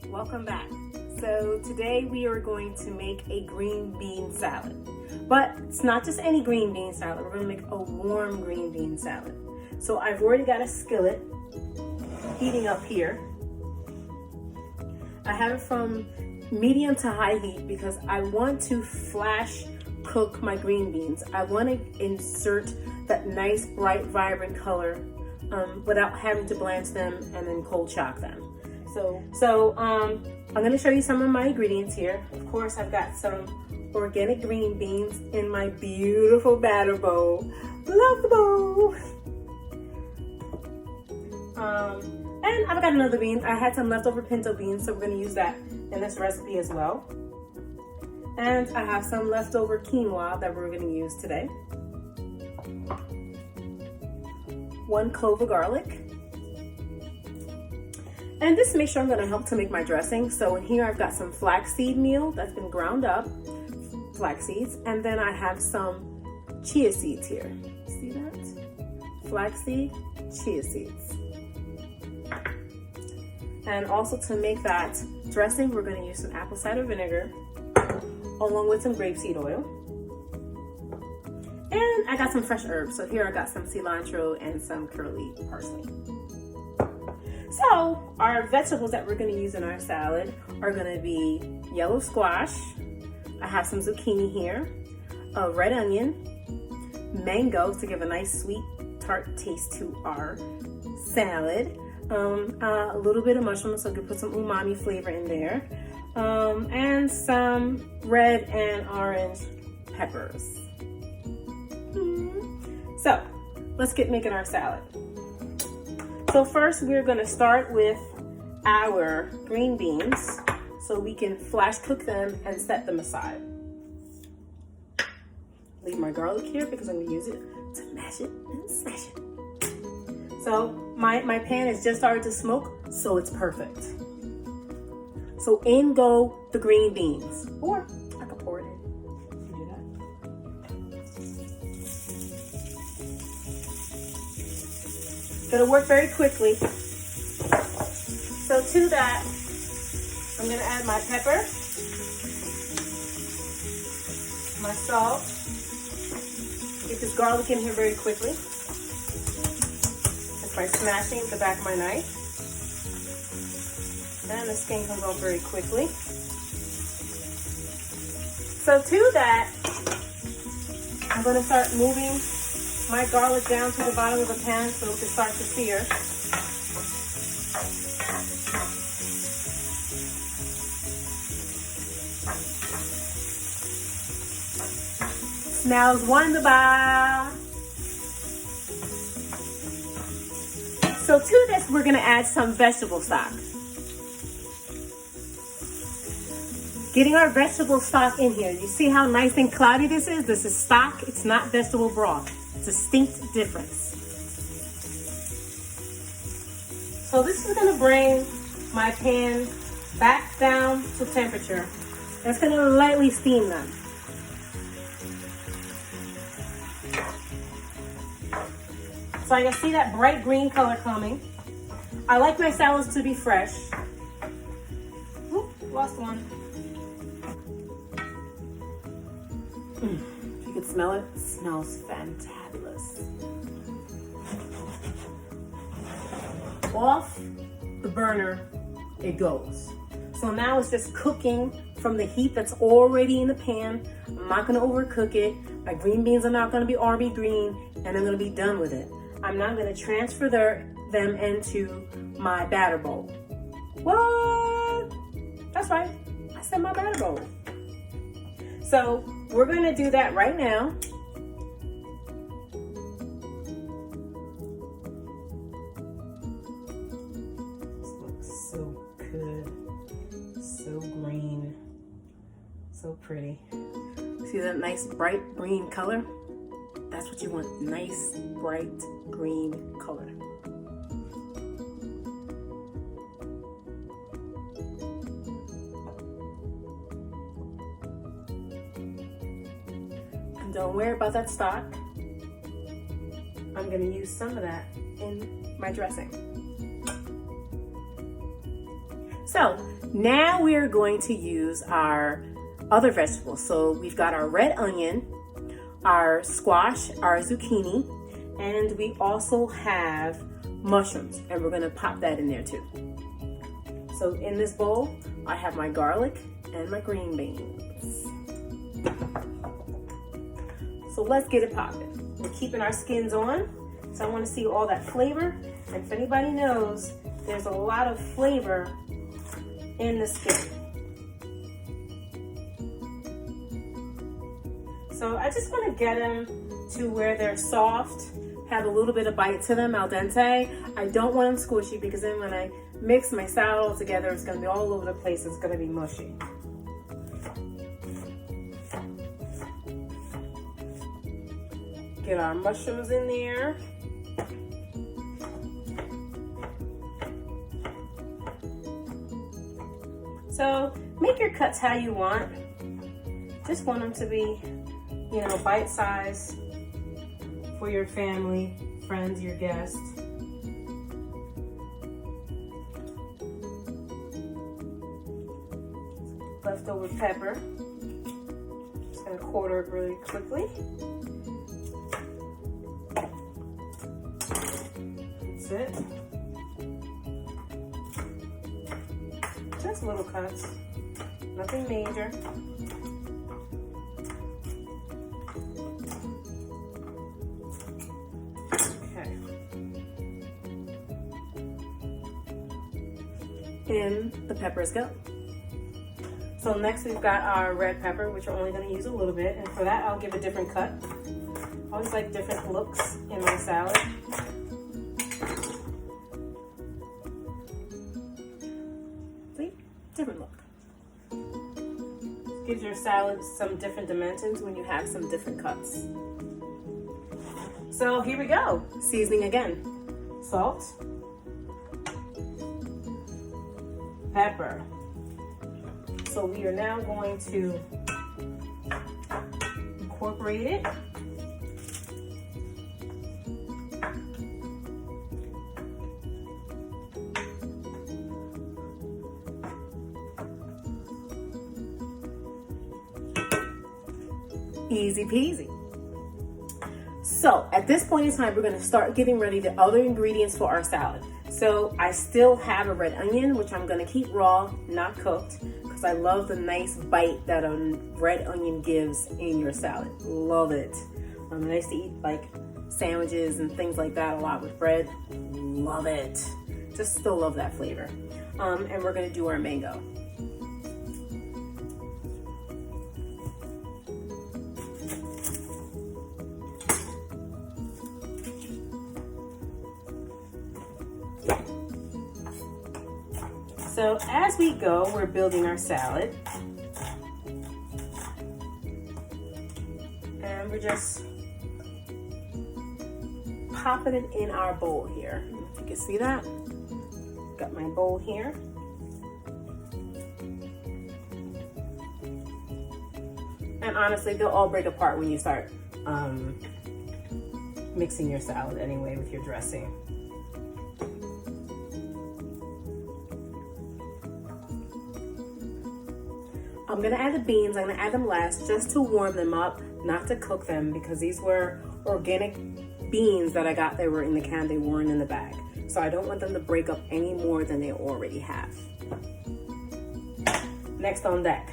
Welcome back. So today we are going to make a green bean salad. But it's not just any green bean salad. We're going to make a warm green bean salad. So I've already got a skillet heating up here. I have it from medium to high heat because I want to flash cook my green beans. I want to insert that nice, bright, vibrant color without having to blanch them and then cold chop them. So I'm going to show you some of my ingredients here. Of course, I've got some organic green beans in my beautiful batter bowl. Love the bowl. And I've got another bean. I had some leftover pinto beans, so we're going to use that in this recipe as well. And I have some leftover quinoa that we're going to use today. 1 clove of garlic. And this mixture I'm going to help to make my dressing. So in here I've got some flaxseed meal that's been ground up, flax seeds, and then I have some chia seeds here. See that? Flaxseed, chia seeds. And also to make that dressing, we're going to use some apple cider vinegar along with some grapeseed oil. And I got some fresh herbs. So here I got some cilantro and some curly parsley. So our vegetables that we're going to use in our salad are going to be yellow squash. I have some zucchini here, a red onion, mango to give a nice sweet tart taste to our salad, a little bit of mushrooms so we can put some umami flavor in there, and some red and orange peppers. So let's get making our salad. So first we're going to start with our green beans so we can flash cook them and set them aside. Leave my garlic here because I'm going to use it to mash it and smash it. So my pan has just started to smoke, so it's perfect. So in go the green beans, or I could pour it in. Gonna work very quickly. So to that, I'm gonna add my pepper, my salt, get this garlic in here very quickly, just by smashing the back of my knife. And the skin comes off very quickly. So to that, I'm gonna start moving my garlic down to the bottom of the pan so it can start to sear. Smells wonderful. So to this, we're going to add some vegetable stock. Getting our vegetable stock in here. You see how nice and cloudy this is? This is stock. It's not vegetable broth. Distinct difference. So this is going to bring my pan back down to temperature. It's going to lightly steam them. So I can see that bright green color coming. I like my salads to be fresh. Oop, lost one. If you can smell it, it smells fantabulous. Off the burner it goes. So now it's just cooking from the heat that's already in the pan. I'm not going to overcook it. My green beans are not going to be army green, and I'm going to be done with it. I'm now going to transfer them into my batter bowl. What? That's right. I said my batter bowl. So we're going to do that right now. This looks so good. So green. So pretty. See that nice bright green color? That's what you want. Nice, bright green color. And don't worry about that stock. I'm gonna use some of that in my dressing. So now we're going to use our other vegetables. So we've got our red onion, our squash, our zucchini, and we also have mushrooms, and we're gonna pop that in there too. So in this bowl, I have my garlic and my green beans. So let's get it popping. We're keeping our skins on, so I wanna see all that flavor. And if anybody knows, there's a lot of flavor in the skin. So I just wanna get them to where they're soft, have a little bit of bite to them, al dente. I don't want them squishy because then when I mix my salad all together, it's gonna be all over the place. It's gonna be mushy. Get our mushrooms in there. So make your cuts how you want. Just want them to be, you know, bite-sized for your family, friends, your guests. Leftover pepper. Just gonna quarter it really quickly. That's it. Just little cuts, nothing major. And the peppers go. So next we've got our red pepper, which we're only going to use a little bit, and for that I'll give a different cut. I always like different looks in my salad. See? Different look. Gives your salad some different dimensions when you have some different cuts. So here we go. Seasoning again. Salt. Pepper. So we are now going to incorporate it. Easy peasy. So at this point in time, we're going to start getting ready the other ingredients for our salad. So I still have a red onion, which I'm going to keep raw, not cooked, because I love the nice bite that a red onion gives in your salad. Love it. I used to eat like sandwiches and things like that a lot with bread. Love it. Just still love that flavor. And we're going to do our mango. So as we go, we're building our salad. And we're just popping it in our bowl here. If you can see that. Got my bowl here. And honestly, they'll all break apart when you start mixing your salad anyway with your dressing. I'm gonna add the beans. I'm gonna add them last just to warm them up, not to cook them, because these were organic beans that I got. They were in the can, they weren't in the bag. So I don't want them to break up any more than they already have. Next on deck.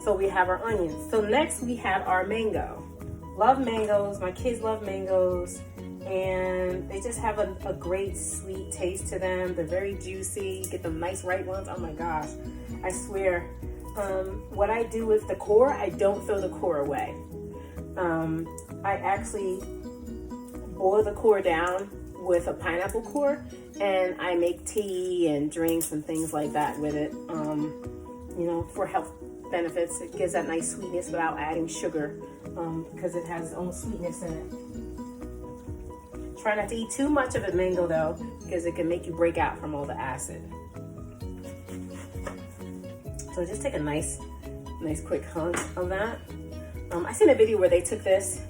So we have our onions. So next we have our mango. Love mangoes, my kids love mangoes, and they just have a great sweet taste to them. They're very juicy, you get the nice ripe ones. Oh my gosh, I swear. What I do with the core, I don't throw the core away. I actually boil the core down with a pineapple core, and I make tea and drinks and things like that with it. You know, for health benefits, it gives that nice sweetness without adding sugar, because it has its own sweetness in it. Try not to eat too much of it, mango, though, because it can make you break out from all the acid. So just take a nice quick hunk of that. I seen a video where they took this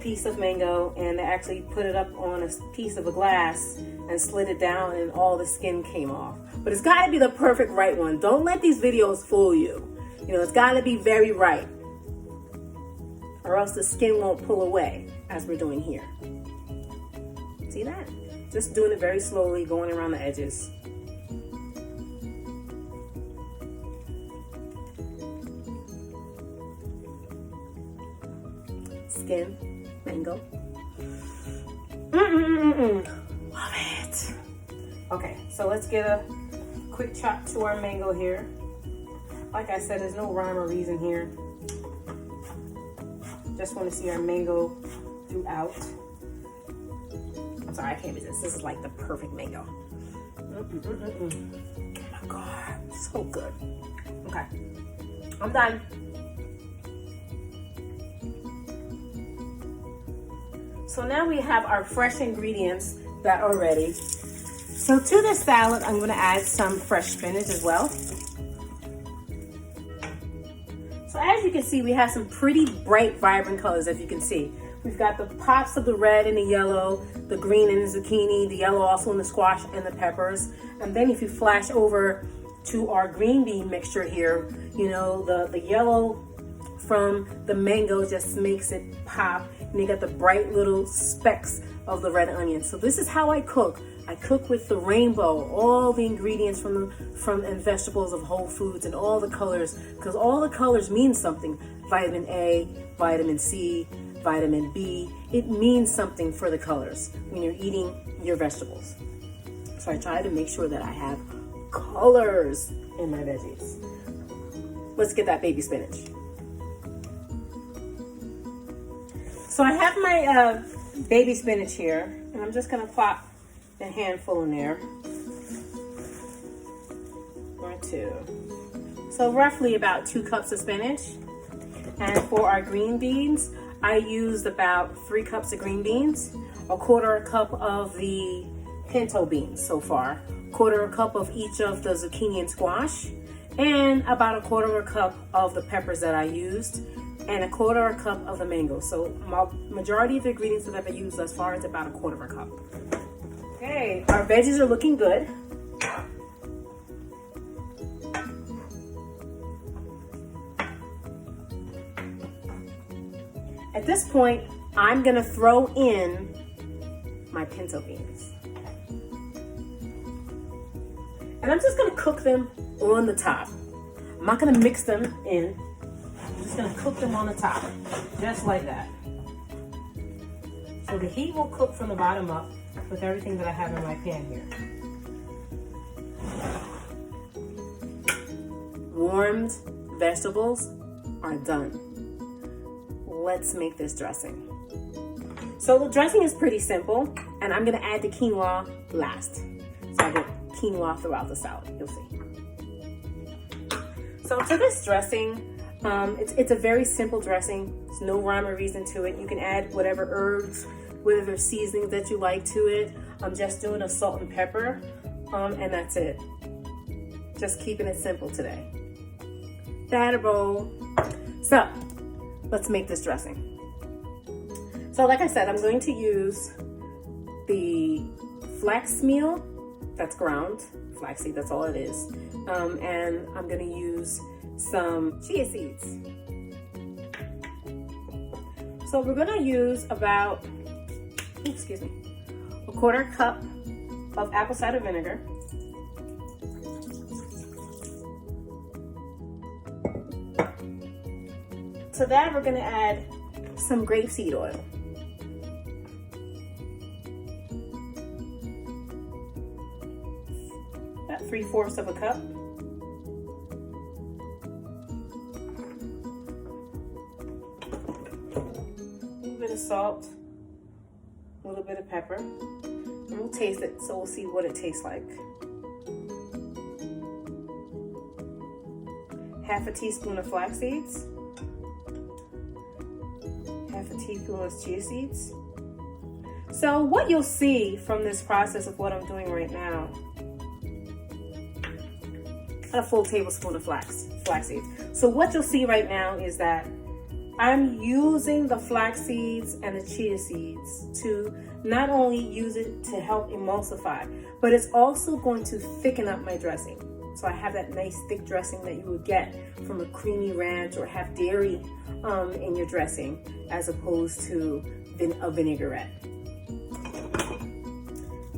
piece of mango, and they actually put it up on a piece of a glass and slid it down, and all the skin came off. But it's got to be the perfect right one. Don't let these videos fool you. You know, it's got to be very right, or else the skin won't pull away as we're doing here. See that? Just doing it very slowly, going around the edges. Skin, mango. Love it. Okay, so let's get a quick chop to our mango here. Like I said, there's no rhyme or reason here. Just want to see our mango throughout. I'm sorry, I can't resist. This is like the perfect mango. Oh my God, so good. Okay, I'm done. So now we have our fresh ingredients that are ready. So to this salad, I'm going to add some fresh spinach as well. So as you can see, we have some pretty bright, vibrant colors, as you can see. We've got the pops of the red and the yellow, the green in the zucchini, the yellow also in the squash and the peppers. And then if you flash over to our green bean mixture here, you know, the yellow from the mango just makes it pop, and you got the bright little specks of the red onion. So this is how I cook. I cook with the rainbow, all the ingredients from and vegetables of Whole Foods, and all the colors, because all the colors mean something. Vitamin A, vitamin C, vitamin B. It means something for the colors when you're eating your vegetables. So I try to make sure that I have colors in my veggies. Let's get that baby spinach. So I have my baby spinach here, and I'm just gonna plop a handful in there, or two. So roughly about 2 cups of spinach. And for our green beans, I used about 3 cups of green beans, a 1/4 cup of the pinto beans so far, 1/4 cup of each of the zucchini and squash, and about a 1/4 cup of the peppers that I used, and a 1/4 cup of the mango. So my majority of the ingredients that I've used thus far is about a 1/4 cup. Okay, our veggies are looking good. At this point, I'm gonna throw in my pinto beans. And I'm just gonna cook them on the top. I'm not gonna mix them in. I'm just gonna cook them on the top, just like that. So the heat will cook from the bottom up with everything that I have in my pan here. Warmed vegetables are done. Let's make this dressing. So the dressing is pretty simple, and I'm gonna add the quinoa last. So I get quinoa throughout the salad, you'll see. So to this dressing, it's a very simple dressing. There's no rhyme or reason to it. You can add whatever herbs, whatever seasonings that you like to it. I'm just doing a salt and pepper, and that's it. Just keeping it simple today. Batter bowl. So let's make this dressing. So like I said, I'm going to use the flax meal that's ground, flaxseed, that's all it is. And I'm gonna use some chia seeds. So we're gonna use about, excuse me, a 1/4 cup of apple cider vinegar. To that, we're gonna add some grapeseed oil. About 3/4 of a cup. A little bit of salt, a little bit of pepper, and we'll taste it, so we'll see what it tastes like. 1/2 teaspoon of flax seeds. 1/2 teaspoon of chia seeds. So what you'll see from this process of what I'm doing right now, a full tablespoon of flax seeds. So what you'll see right now is that I'm using the flax seeds and the chia seeds to not only use it to help emulsify, but it's also going to thicken up my dressing. So I have that nice thick dressing that you would get from a creamy ranch or have dairy in your dressing, as opposed to a vinaigrette.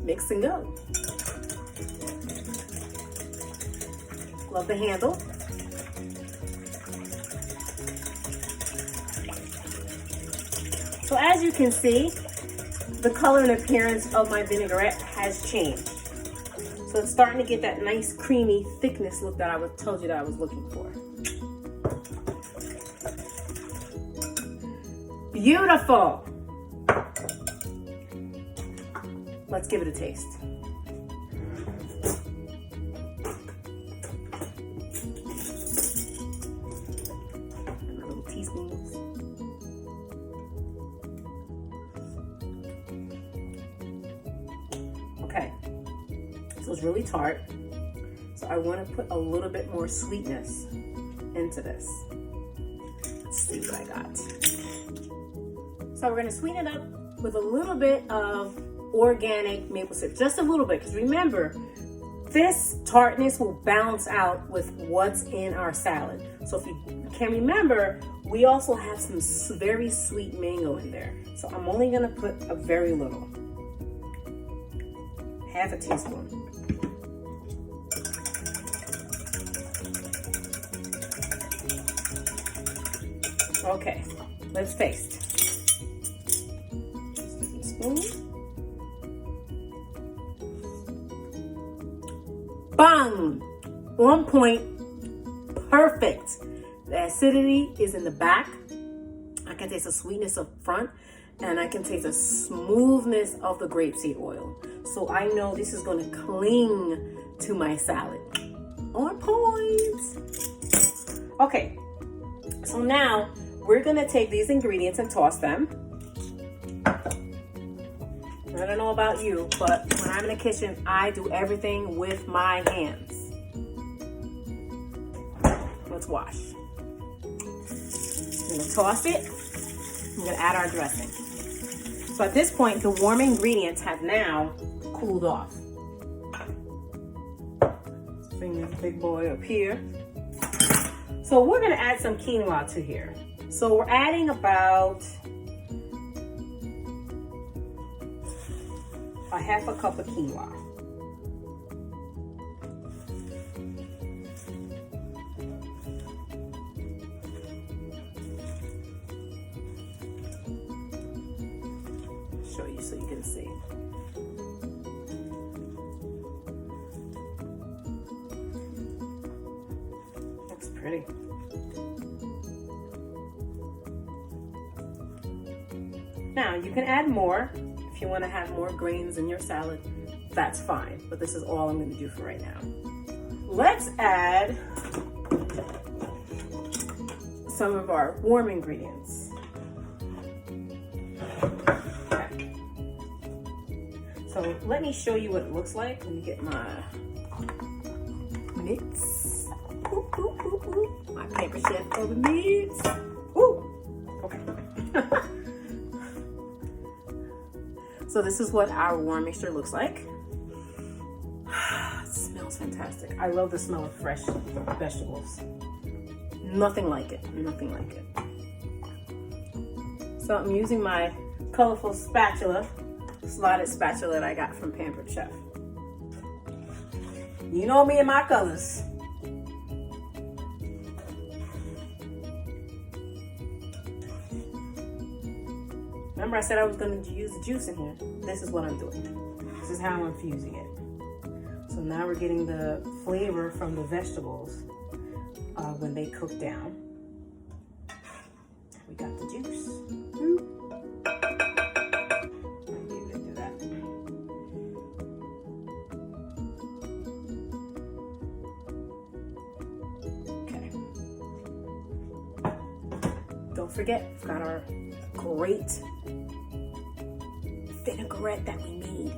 Mix and go. Love the handle. So as you can see, the color and appearance of my vinaigrette has changed. So it's starting to get that nice creamy thickness look that I told you that I was looking for. Beautiful. Let's give it a taste. Little teaspoons. Okay, so it's really tart. So I want to put a little bit more sweetness into this. Let's see what I got. So we're going to sweeten it up with a little bit of organic maple syrup, just a little bit, because remember, this tartness will balance out with what's in our salad. So if you can remember, we also have some very sweet mango in there. So I'm only going to put a very little. Half a teaspoon. Okay, let's taste. Just a teaspoon. Bang! On point. Perfect. The acidity is in the back. I can taste the sweetness up front, and I can taste the smoothness of the grapeseed oil. So I know this is going to cling to my salad. On point. Okay, so now we're going to take these ingredients and toss them. I don't know about you, but when I'm in the kitchen, I do everything with my hands. Let's wash. I'm gonna toss it. I'm gonna add our dressing. So at this point, the warm ingredients have now cooled off. Let's bring this big boy up here. So we're gonna add some quinoa to here. So we're adding about a half a cup of quinoa. Show you so you can see. Looks pretty. Now you can add more. If you want to have more grains in your salad, that's fine. But this is all I'm going to do for right now. Let's add some of our warm ingredients. Okay. So let me show you what it looks like. Let me get my mix. Ooh, ooh, ooh, ooh. My paper chef over mix. Ooh. Okay. So this is what our warm mixture looks like. It smells fantastic. I love the smell of fresh vegetables. Nothing like it, nothing like it. So I'm using my colorful spatula, slotted spatula that I got from Pampered Chef. You know me and my colors. Remember I said I was going to use the juice in here. This is what I'm doing. This is how I'm infusing it. So now we're getting the flavor from the vegetables when they cook down. We got the juice. Do that. Okay. Don't forget, we've got our great vinaigrette that we need.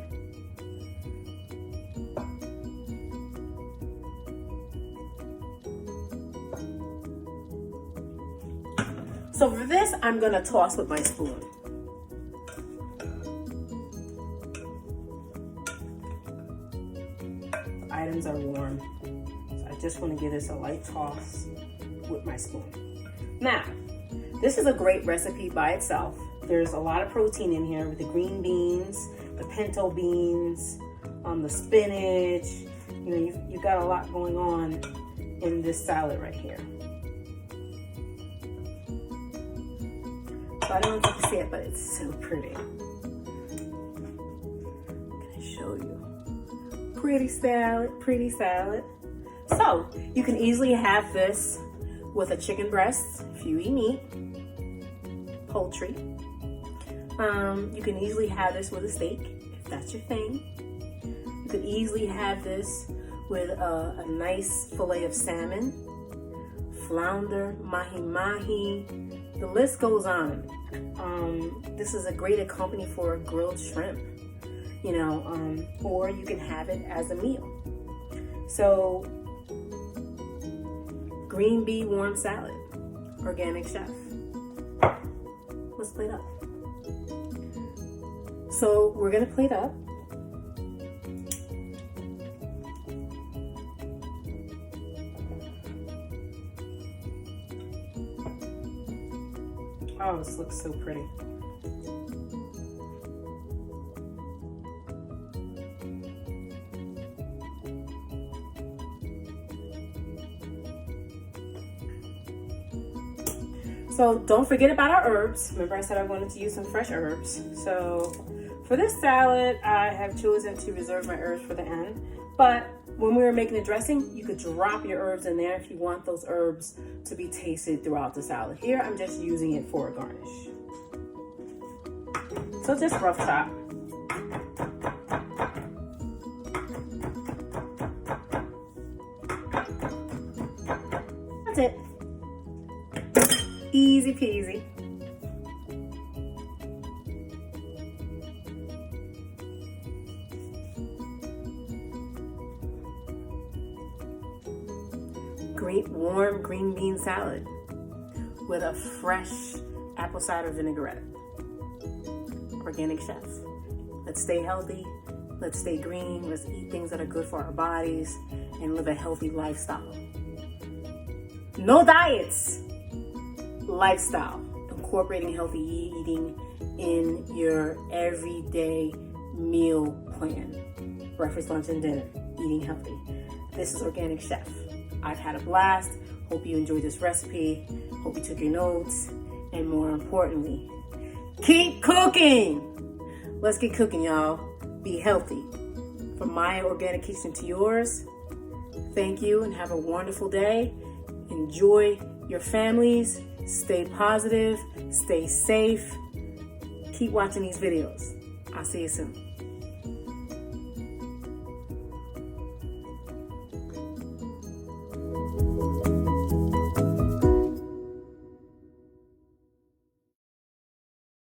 So for this, I'm gonna toss with my spoon. The items are warm, so I just want to give this a light toss with my spoon. Now, this is a great recipe by itself. There's a lot of protein in here with the green beans, the pinto beans, the spinach. You know, you've got a lot going on in this salad right here. So I don't know if you can see it, but it's so pretty. I'm gonna show you. Pretty salad, pretty salad. So you can easily have this with a chicken breast if you eat meat, poultry. You can easily have this with a steak if that's your thing. You could easily have this with a nice fillet of salmon, flounder, mahi-mahi. The list goes on. This is a great accompaniment for grilled shrimp, you know, or you can have it as a meal. So, green bean warm salad, Organic Chef. Let's plate up. So we're gonna plate up. Oh, this looks so pretty. So don't forget about our herbs. Remember I said I wanted to use some fresh herbs. So for this salad, I have chosen to reserve my herbs for the end. But when we were making the dressing, you could drop your herbs in there if you want those herbs to be tasted throughout the salad. Here, I'm just using it for a garnish. So just rough chop. That's it. Easy peasy. Great warm green bean salad with a fresh apple cider vinaigrette. Organic Chef. Let's stay healthy. Let's stay green. Let's eat things that are good for our bodies and live a healthy lifestyle. No diets. Lifestyle. Incorporating healthy eating in your everyday meal plan. Breakfast, lunch, and dinner. Eating healthy. This is Organic Chef. I've had a blast. Hope you enjoyed this recipe. Hope you took your notes. And more importantly, keep cooking. Let's get cooking, y'all. Be healthy. From my organic kitchen to yours, thank you and have a wonderful day. Enjoy your families. Stay positive. Stay safe. Keep watching these videos. I'll see you soon.